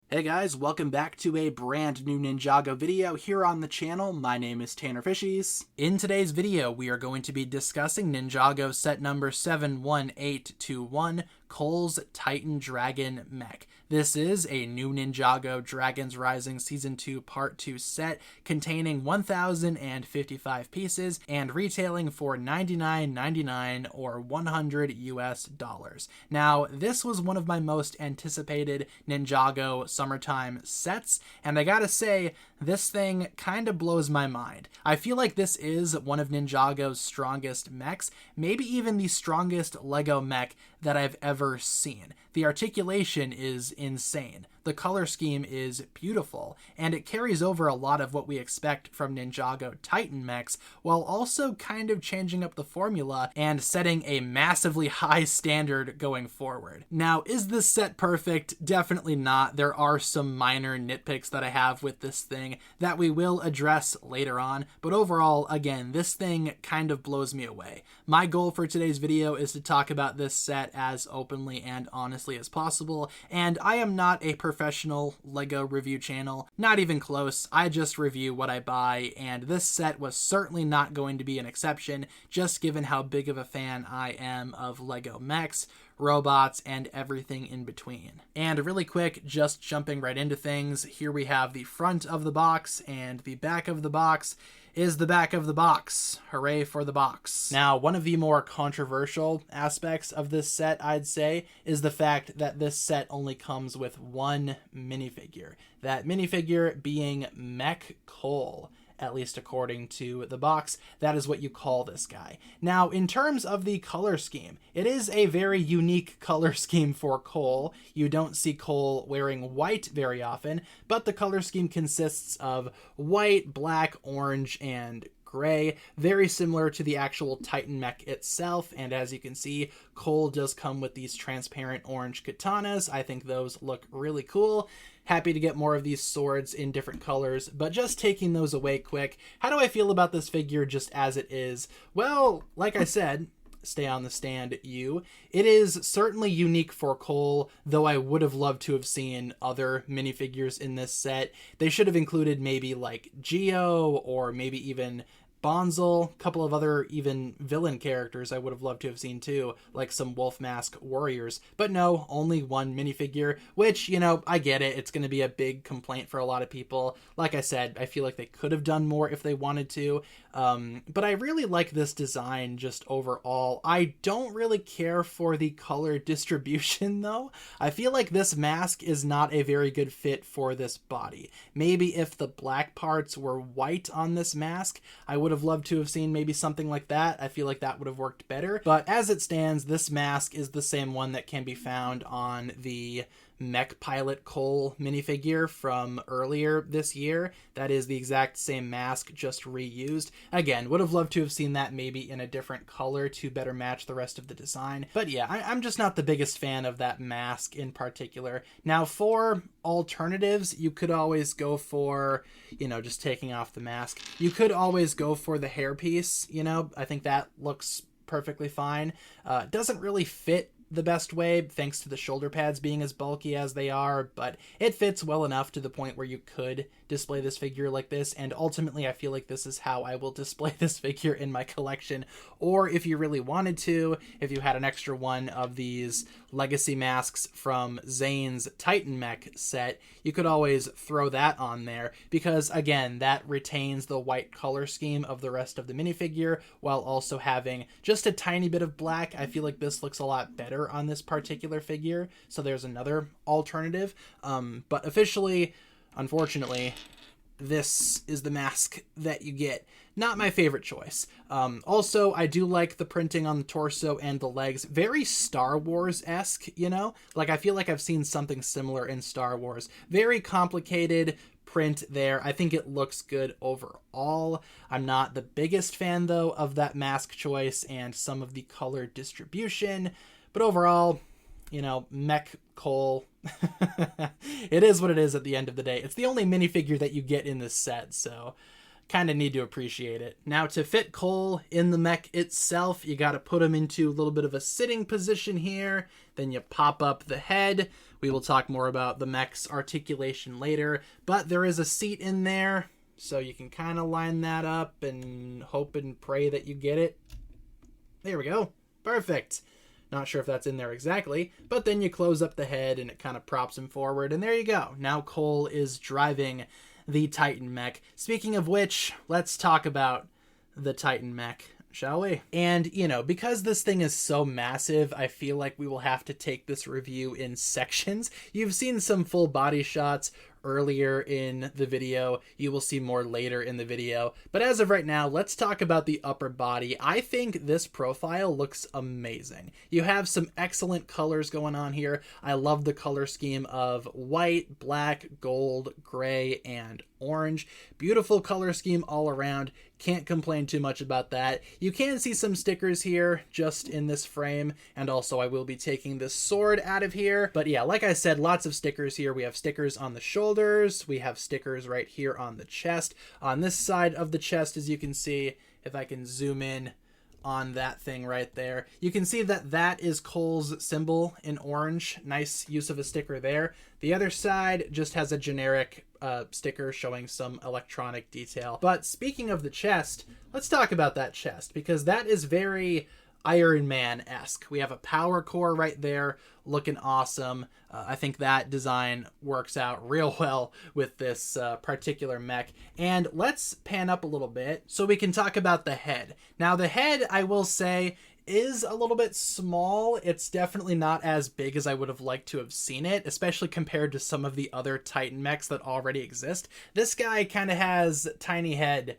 Hey guys, welcome back to a brand new Ninjago video here on the channel. My name is TannerFishies. In today's video, we are going to be discussing Ninjago set number 71821, Cole's Titan Dragon Mech. This is a new Ninjago Dragons Rising Season 2 Part 2 set containing 1,055 pieces and retailing for $99.99 or $100 US. Now, this was one of my most anticipated Ninjago summertime sets, and I gotta say, this thing kind of blows my mind. I feel like this is one of Ninjago's strongest mechs, maybe even the strongest Lego mech that I've ever seen. The articulation is insane. The color scheme is beautiful, and it carries over a lot of what we expect from Ninjago Titan mechs, while also kind of changing up the formula and setting a massively high standard going forward. Now, is this set perfect? Definitely not. There are some minor nitpicks that I have with this thing that we will address later on, but overall, again, this thing kind of blows me away. My goal for today's video is to talk about this set as openly and honestly as possible, and I am not a professional Lego review channel, not even close. I just review what I buy, and this set was certainly not going to be an exception, just given how big of a fan I am of Lego mechs, robots, and everything in between. And really quick, just jumping right into things, here we have the front of the box, and the back of the box is the back of the box. Hooray for the box. Now, one of the more controversial aspects of this set, I'd say, is the fact that this set only comes with one minifigure. That minifigure being Mech Cole. At least according to the box, that is what you call this guy. Now, in terms of the color scheme, it is a very unique color scheme for Cole. You don't see Cole wearing white very often, but the color scheme consists of white, black, orange, and gray, very similar to the actual Titan mech itself, and as you can see, Cole does come with these transparent orange katanas. I think those look really cool. Happy to get more of these swords in different colors, but just taking those away quick, how do I feel about this figure just as it is? Well, like I said, stay on the stand, you. It is certainly unique for Cole, though I would have loved to have seen other minifigures in this set. They should have included maybe like Geo or maybe even Bonzel, a couple of other even villain characters I would have loved to have seen too, like some Wolf Mask warriors. But no, only one minifigure, which, you know, I get it. It's going to be a big complaint for a lot of people. Like I said, I feel like they could have done more if they wanted to. But I really like this design just overall. I don't really care for the color distribution though. I feel like this mask is not a very good fit for this body. Maybe if the black parts were white on this mask, I would have loved to have seen maybe something like that. I feel like that would have worked better. But as it stands, this mask is the same one that can be found on the Mech Pilot Cole minifigure from earlier this year. That is the exact same mask, just reused. Again, would have loved to have seen that maybe in a different color to better match the rest of the design. But yeah, I'm just not the biggest fan of that mask in particular. Now, for alternatives, you could always go for, you know, just taking off the mask. You could always go for the hairpiece, you know. I think that looks perfectly fine. Doesn't really fit the best way, thanks to the shoulder pads being as bulky as they are, but it fits well enough to the point where you could display this figure like this, and ultimately I feel like this is how I will display this figure in my collection. Or if you really wanted to, if you had an extra one of these legacy masks from Zane's Titan Mech set, you could always throw that on there, because again, that retains the white color scheme of the rest of the minifigure, while also having just a tiny bit of black. I feel like this looks a lot better on this particular figure, so there's another alternative. But officially, unfortunately, this is the mask that you get. Not my favorite choice. Also, I do like the printing on the torso and the legs. Very Star Wars-esque, you know? Like, I feel like I've seen something similar in Star Wars. Very complicated print there. I think it looks good overall. I'm not the biggest fan, though, of that mask choice and some of the color distribution. But overall, you know, Mech Cole, it is what it is at the end of the day. It's the only minifigure that you get in this set, so kind of need to appreciate it. Now, to fit Cole in the mech itself, you got to put him into a little bit of a sitting position here. Then you pop up the head. We will talk more about the mech's articulation later, but there is a seat in there, so you can kind of line that up and hope and pray that you get it. There we go. Perfect. Not sure if that's in there exactly, but then you close up the head and it kind of props him forward, and there you go. Now Cole is driving the Titan mech. Speaking of which, let's talk about the Titan mech, shall we? And, you know, because this thing is so massive, I feel like we will have to take this review in sections. You've seen some full body shots earlier in the video. You will see more later in the video. But as of right now, let's talk about the upper body. I think this profile looks amazing. You have some excellent colors going on here. I love the color scheme of white, black, gold, gray, and orange. Beautiful color scheme all around. Can't complain too much about that. You can see some stickers here just in this frame, and also I will be taking this sword out of here. But yeah, like I said, lots of stickers here. We have stickers on the shoulders. We have stickers right here on the chest. On this side of the chest, as you can see, if I can zoom in on that thing right there, you can see that that is Cole's symbol in orange. Nice use of a sticker there. The other side just has a generic sticker showing some electronic detail. But speaking of the chest, let's talk about that chest, because that is very Iron Man-esque. We have a power core right there looking awesome. I think that design works out real well with this particular mech. And let's pan up a little bit so we can talk about the head. Now, the head, I will say, is a little bit small. It's definitely not as big as I would have liked to have seen it, especially compared to some of the other Titan mechs that already exist. This guy kind of has tiny head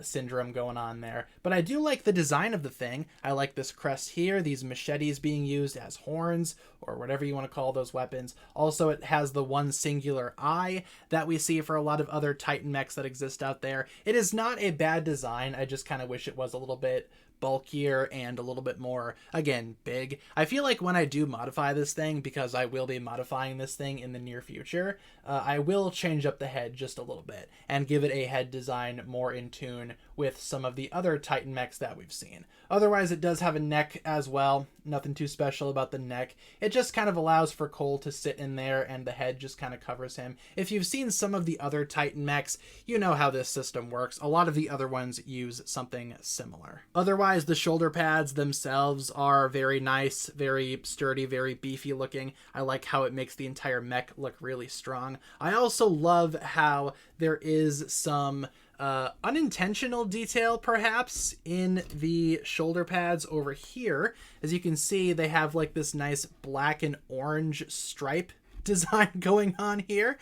syndrome going on there. But I do like the design of the thing. I like this crest here, these machetes being used as horns, or whatever you want to call those weapons. Also, it has the one singular eye that we see for a lot of other Titan mechs that exist out there. It is not a bad design. I just kind of wish it was a little bit bulkier and a little bit more, again, big. I feel like when I do modify this thing, because I will be modifying this thing in the near future, I will change up the head just a little bit and give it a head design more in tune with some of the other Titan mechs that we've seen. Otherwise, it does have a neck as well. Nothing too special about the neck. It just kind of allows for Cole to sit in there, and the head just kind of covers him. If you've seen some of the other Titan mechs, you know how this system works. A lot of the other ones use something similar. Otherwise, the shoulder pads themselves are very nice, very sturdy, very beefy looking. I like how it makes the entire mech look really strong. I also love how there is some unintentional detail perhaps in the shoulder pads over here. As you can see, they have like this nice black and orange stripe design going on here.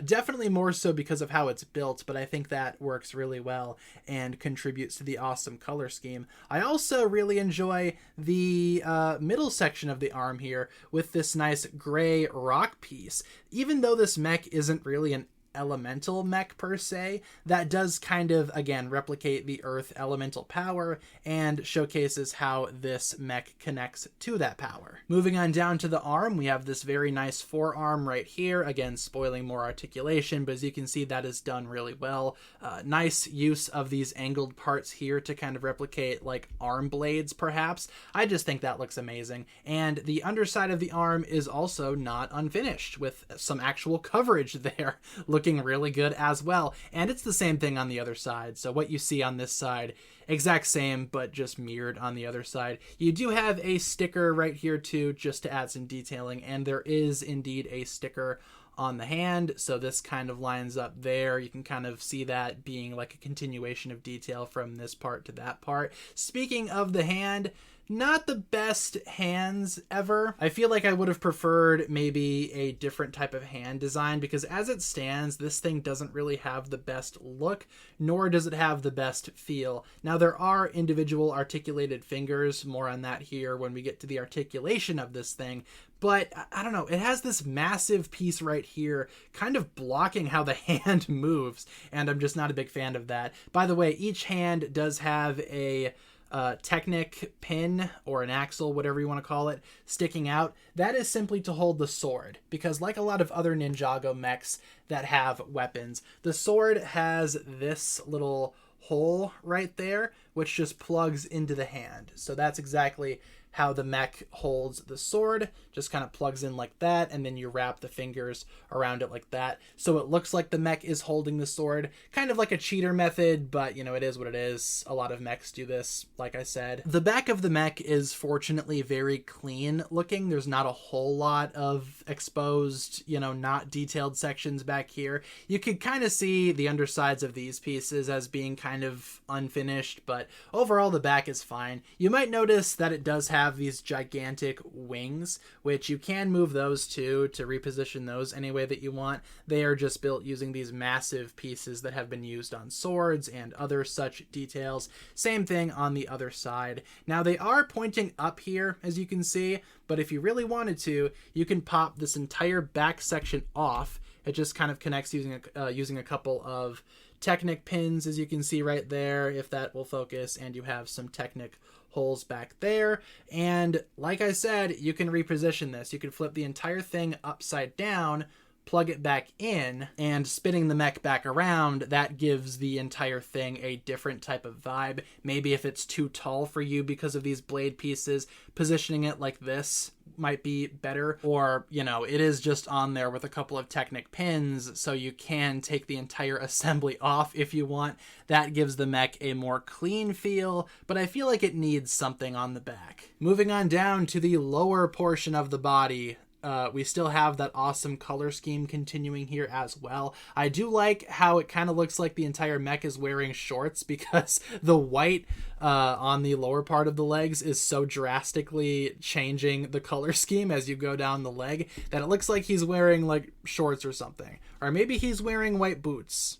Definitely more so because of how it's built, but I think that works really well and contributes to the awesome color scheme. I also really enjoy the middle section of the arm here with this nice gray rock piece. Even though this mech isn't really an elemental mech per se, that does kind of, again, replicate the earth elemental power and showcases how this mech connects to that power. Moving on down to the arm, we have this very nice forearm right here, again spoiling more articulation, but as you can see, that is done really well. Nice use of these angled parts here to kind of replicate like arm blades perhaps. I just think that looks amazing. And the underside of the arm is also not unfinished, with some actual coverage there looking really good as well. And it's the same thing on the other side. So what you see on this side, exact same, but just mirrored on the other side. You do have a sticker right here too, just to add some detailing. And there is indeed a sticker on the hand. So this kind of lines up there. You can kind of see that being like a continuation of detail from this part to that part. Speaking of the hand, not the best hands ever. I feel like I would have preferred maybe a different type of hand design, because as it stands, this thing doesn't really have the best look, nor does it have the best feel. Now, there are individual articulated fingers, more on that here when we get to the articulation of this thing, but I don't know, it has this massive piece right here kind of blocking how the hand moves, and I'm just not a big fan of that. By the way, each hand does have a Technic pin or an axle, whatever you want to call it, sticking out. That is simply to hold the sword, because like a lot of other Ninjago mechs that have weapons, the sword has this little hole right there, which just plugs into the hand. So that's exactly how the mech holds the sword, just kind of plugs in like that, and then you wrap the fingers around it like that. So it looks like the mech is holding the sword, kind of like a cheater method, but you know, it is what it is. A lot of mechs do this, like I said. The back of the mech is fortunately very clean looking. There's not a whole lot of exposed, you know, not detailed sections back here. You could kind of see the undersides of these pieces as being kind of unfinished, but overall the back is fine. You might notice that it does have these gigantic wings, which you can move those too to reposition those any way that you want. They are just built using these massive pieces that have been used on swords and other such details. Same thing on the other side. Now they are pointing up here, as you can see, but if you really wanted to, you can pop this entire back section off. It just kind of connects using a couple of Technic pins, as you can see right there, if that will focus, and you have some Technic holes back there. And like I said, you can reposition this. You can flip the entire thing upside down, plug it back in, and spinning the mech back around, that gives the entire thing a different type of vibe. Maybe if it's too tall for you because of these blade pieces, positioning it like this might be better, or you know, it is just on there with a couple of Technic pins, so you can take the entire assembly off if you want. That gives the mech a more clean feel, but I feel like it needs something on the back. Moving on down to the lower portion of the body, we still have that awesome color scheme continuing here as well. I do like how it kind of looks like the entire mech is wearing shorts, because the white on the lower part of the legs is so drastically changing the color scheme as you go down the leg that it looks like he's wearing like shorts or something. Or maybe he's wearing white boots.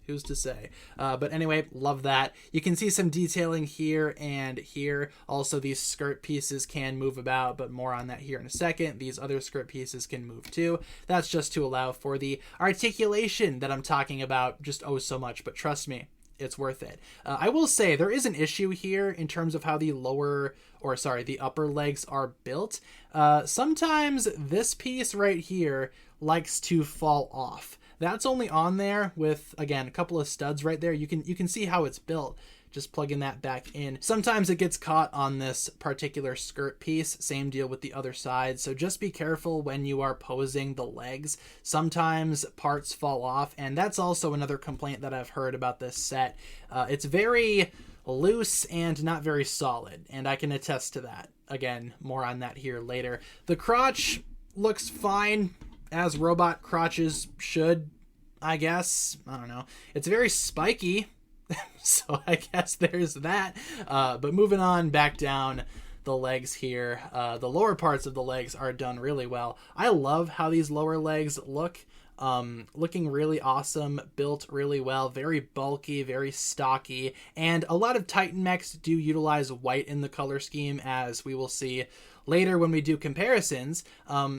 Who's to say? But anyway, love that. You can see some detailing here and here. Also, these skirt pieces can move about, but more on that here in a second. These other skirt pieces can move too. That's just to allow for the articulation that I'm talking about just oh so much, but trust me, it's worth it. I will say there is an issue here in terms of how the the upper legs are built. Sometimes this piece right here likes to fall off. That's only on there with, again, a couple of studs right there. You can see how it's built. Just plugging that back in. Sometimes it gets caught on this particular skirt piece. Same deal with the other side. So just be careful when you are posing the legs. Sometimes parts fall off, and that's also another complaint that I've heard about this set. It's very loose and not very solid, and I can attest to that. Again, more on that here later. The crotch looks fine, as robot crotches should, I guess. I don't know. It's very spiky, so I guess there's that. But moving on back down the legs here, the lower parts of the legs are done really well. I love how these lower legs look. Looking really awesome, built really well, very bulky, very stocky, and a lot of Titan mechs do utilize white in the color scheme, as we will see later when we do comparisons.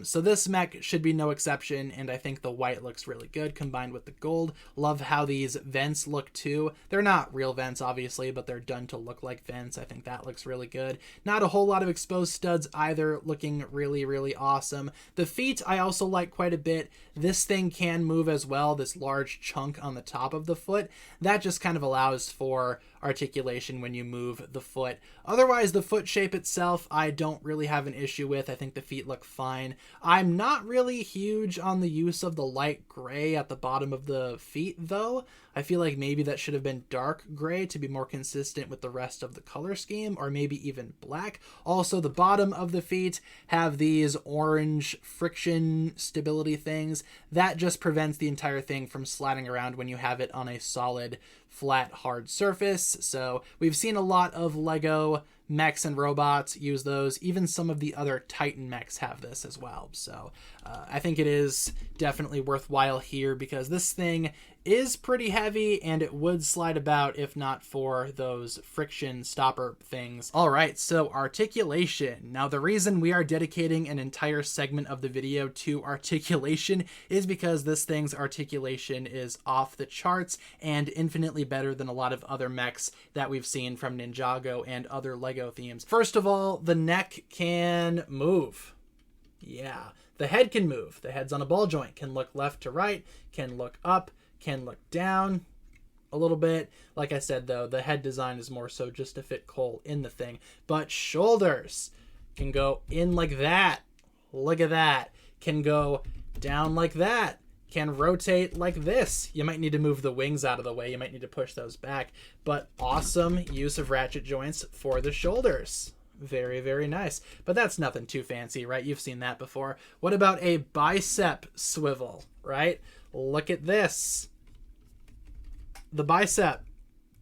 So this mech should be no exception, and I think the white looks really good combined with the gold. Love how these vents look too. They're not real vents, obviously, but they're done to look like vents. I think that looks really good. Not a whole lot of exposed studs either, looking really, really awesome. The feet I also like quite a bit. This thing can move as well, this large chunk on the top of the foot. That just kind of allows for articulation when you move the foot. Otherwise, the foot shape itself, I don't really have an issue with. I think the feet look fine. I'm not really huge on the use of the light gray at the bottom of the feet, though. I feel like maybe that should have been dark gray to be more consistent with the rest of the color scheme, or maybe even black. Also, the bottom of the feet have these orange friction stability things. That just prevents the entire thing from sliding around when you have it on a solid, flat, hard surface. So we've seen a lot of Lego mechs and robots use those. Even some of the other Titan mechs have this as well. So I think it is definitely worthwhile here, because this thing is pretty heavy, and it would slide about if not for those friction stopper things. All right, so articulation. Now, the reason we are dedicating an entire segment of the video to articulation is because this thing's articulation is off the charts and infinitely better than a lot of other mechs that we've seen from Ninjago and other LEGO themes. First of all, the neck can move. Yeah, the head can move. The head's on a ball joint, can look left to right, can look up, can look down a little bit. Like I said, though, the head design is more so just to fit Cole in the thing. But shoulders can go in like that. Look at that. Can go down like that. Can rotate like this. You might need to move the wings out of the way. You might need to push those back. But awesome use of ratchet joints for the shoulders. Very, very nice. But that's nothing too fancy, right? You've seen that before. What about a bicep swivel, right? Look at this. The bicep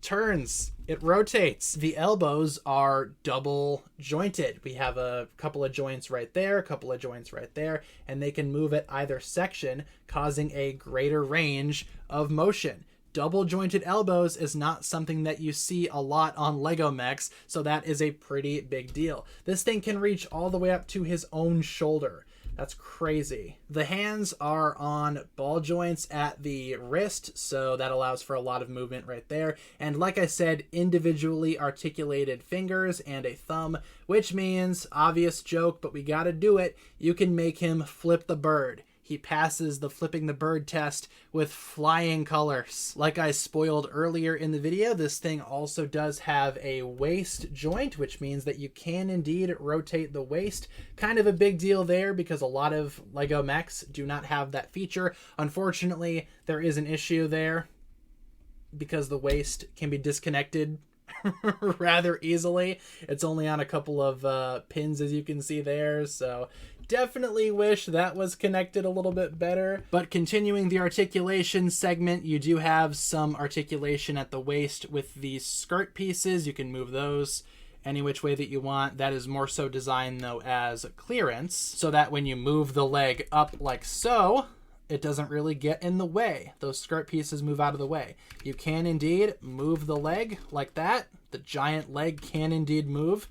turns, it rotates. The elbows are double jointed. We have a couple of joints right there, a couple of joints right there, and they can move at either section, causing a greater range of motion. Double jointed elbows is not something that you see a lot on LEGO mechs, so that is a pretty big deal. This thing can reach all the way up to his own shoulder. That's crazy. The hands are on ball joints at the wrist, so that allows for a lot of movement right there. And like I said, individually articulated fingers and a thumb, which means, obvious joke, but we gotta do it, you can make him flip the bird. He passes the flipping the bird test with flying colors. Like I spoiled earlier in the video, this thing also does have a waist joint, which means that you can indeed rotate the waist. Kind of a big deal there because a lot of LEGO mechs do not have that feature. Unfortunately, there is an issue there because the waist can be disconnected rather easily. It's only on a couple of pins, as you can see there, so definitely wish that was connected a little bit better. But continuing the articulation segment, you do have some articulation at the waist with these skirt pieces. You can move those any which way that you want. That is more so designed, though, as clearance, so that when you move the leg up like so, it doesn't really get in the way. Those skirt pieces move out of the way. You can indeed move the leg like that. The giant leg can indeed move,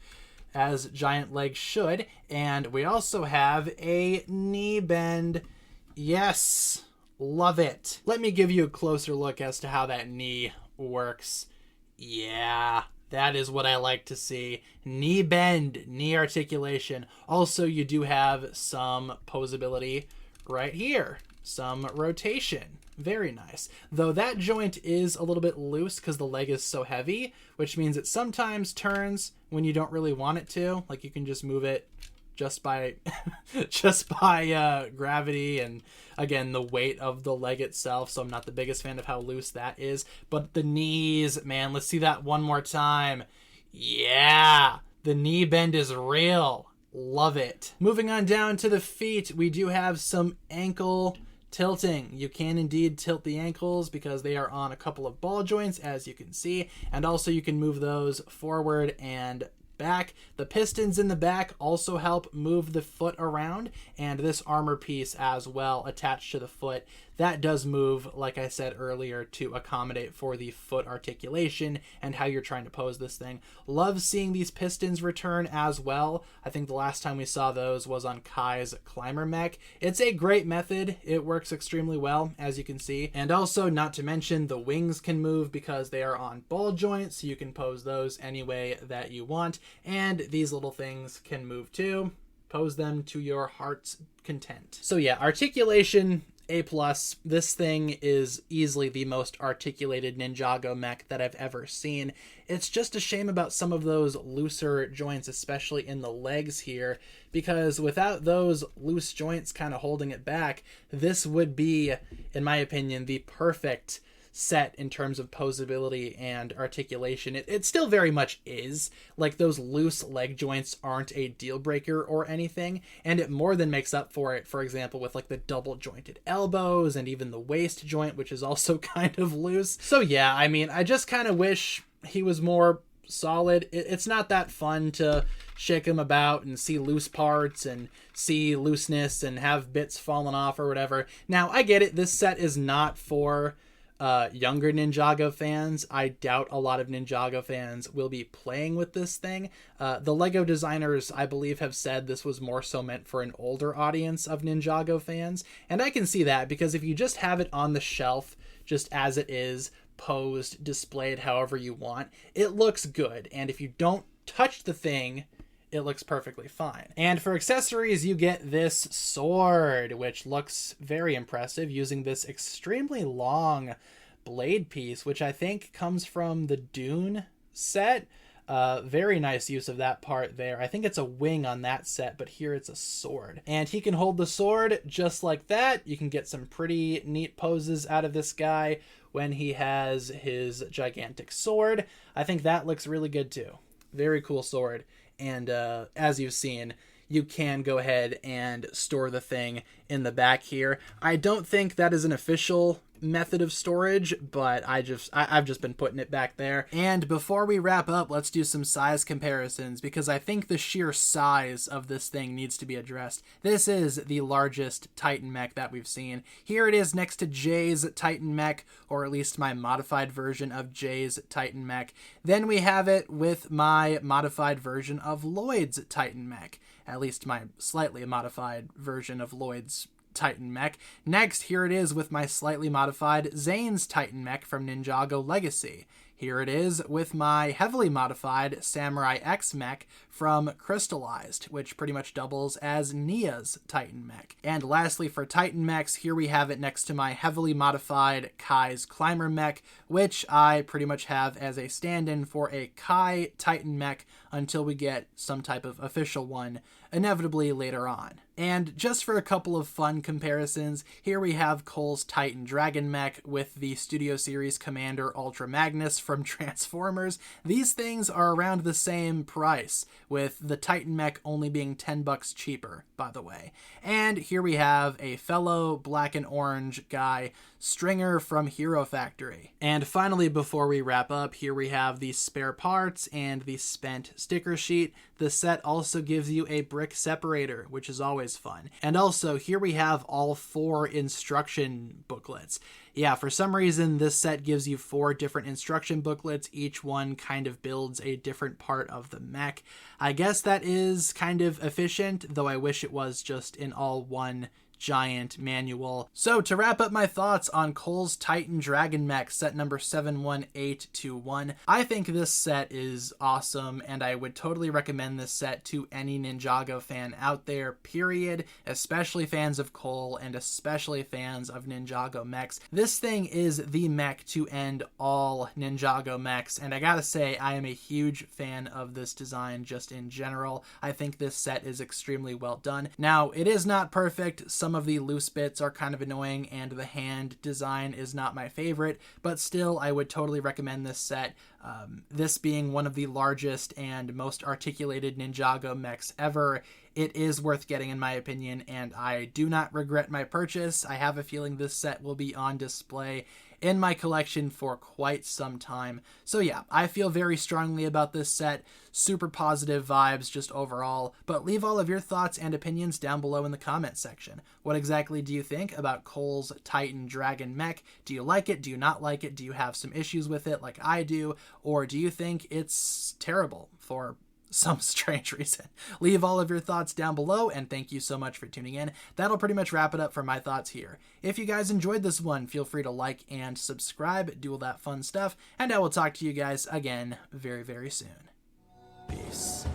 as giant legs should. And we also have a knee bend. Yes, love it. Let me give you a closer look as to how that knee works. Yeah, that is what I like to see. Knee bend, knee articulation. Also, you do have some posability right here. Some rotation. Very nice. Though that joint is a little bit loose because the leg is so heavy, which means it sometimes turns when you don't really want it to. Like, you can just move it just by gravity and, again, the weight of the leg itself. So I'm not the biggest fan of how loose that is. But the knees, man, let's see that one more time. Yeah, the knee bend is real. Love it. Moving on down to the feet, we do have some ankle tilting. You can indeed tilt the ankles because they are on a couple of ball joints, as you can see, and also you can move those forward and back. The pistons in the back also help move the foot around, and this armor piece as well attached to the foot, that does move, like I said earlier, to accommodate for the foot articulation and how you're trying to pose this thing. Love seeing these pistons return as well. I think the last time we saw those was on Kai's Climber Mech. It's a great method. It works extremely well, as you can see. And also, not to mention, the wings can move because they are on ball joints, so you can pose those any way that you want. And these little things can move too. Pose them to your heart's content. So yeah, articulation, A+. This thing is easily the most articulated Ninjago mech that I've ever seen. It's just a shame about some of those looser joints, especially in the legs here, because without those loose joints kind of holding it back, this would be, in my opinion, the perfect set in terms of posability and articulation. It still very much is. Like, those loose leg joints aren't a deal breaker or anything, and it more than makes up for it, for example, with like the double jointed elbows and even the waist joint, which is also kind of loose. So yeah, I mean, I just kind of wish he was more solid. It's not that fun to shake him about and see loose parts and see looseness and have bits falling off or whatever. Now, I get it. This set is not for younger Ninjago fans. I doubt a lot of Ninjago fans will be playing with this thing. The Lego designers, I believe, have said this was more so meant for an older audience of Ninjago fans. And I can see that, because if you just have it on the shelf, just as it is, posed, displayed however you want, it looks good. And if you don't touch the thing, it looks perfectly fine. And for accessories, you get this sword, which looks very impressive, using this extremely long blade piece, which I think comes from the Dune set. Very nice use of that part there. I think it's a wing on that set, but here it's a sword. And he can hold the sword just like that. You can get some pretty neat poses out of this guy when he has his gigantic sword. I think that looks really good too. Very cool sword. And as you've seen, you can go ahead and store the thing in the back here. I don't think that is an official method of storage, but I've just been putting it back there. And before we wrap up, let's do some size comparisons, because I think the sheer size of this thing needs to be addressed. This is the largest Titan mech that we've seen. Here it is next to Jay's Titan mech, or at least my modified version of Jay's Titan mech. Then we have it with my modified version of Lloyd's Titan mech, at least my slightly modified version of Lloyd's Titan mech. Next, here it is with my slightly modified Zane's Titan mech from Ninjago Legacy. Here it is with my heavily modified Samurai X mech from Crystallized, which pretty much doubles as Nia's Titan mech. And lastly, for Titan mechs, here we have it next to my heavily modified Kai's Climber mech, which I pretty much have as a stand-in for a Kai Titan mech until we get some type of official one, inevitably later on. And just for a couple of fun comparisons, here we have Cole's Titan Dragon mech with the Studio Series Commander Ultra Magnus from Transformers. These things are around the same price, with the Titan mech only being $10 cheaper, by the way. And here we have a fellow black and orange guy, Stringer from Hero Factory. And finally, before we wrap up, here we have the spare parts and the spent sticker sheet. The set also gives you a brick separator, which is always fun. And also, here we have all 4 instruction booklets. Yeah, for some reason, this set gives you 4 different instruction booklets. Each one kind of builds a different part of the mech. I guess that is kind of efficient, though I wish it was just in all one giant manual. So to wrap up my thoughts on Cole's Titan Dragon Mech set number 71821, I think this set is awesome, and I would totally recommend this set to any Ninjago fan out there, period, especially fans of Cole and especially fans of Ninjago mechs. This thing is the mech to end all Ninjago mechs, and I gotta say, I am a huge fan of this design just in general. I think this set is extremely well done. Now, it is not perfect. Some of the loose bits are kind of annoying, and the hand design is not my favorite, but still, I would totally recommend this set. This being one of the largest and most articulated Ninjago mechs ever, it is worth getting in my opinion, and I do not regret my purchase. I have a feeling this set will be on display in my collection for quite some time. So yeah, I feel very strongly about this set. Super positive vibes just overall, but leave all of your thoughts and opinions down below in the comments section. What exactly do you think about Cole's Titan Dragon mech? Do you like it? Do you not like it? Do you have some issues with it like I do? Or do you think it's terrible for some strange reason? Leave all of your thoughts down below, and thank you so much for tuning in. That'll pretty much wrap it up for my thoughts here. If you guys enjoyed this one, feel free to like and subscribe, do all that fun stuff, and I will talk to you guys again very, very soon. Peace.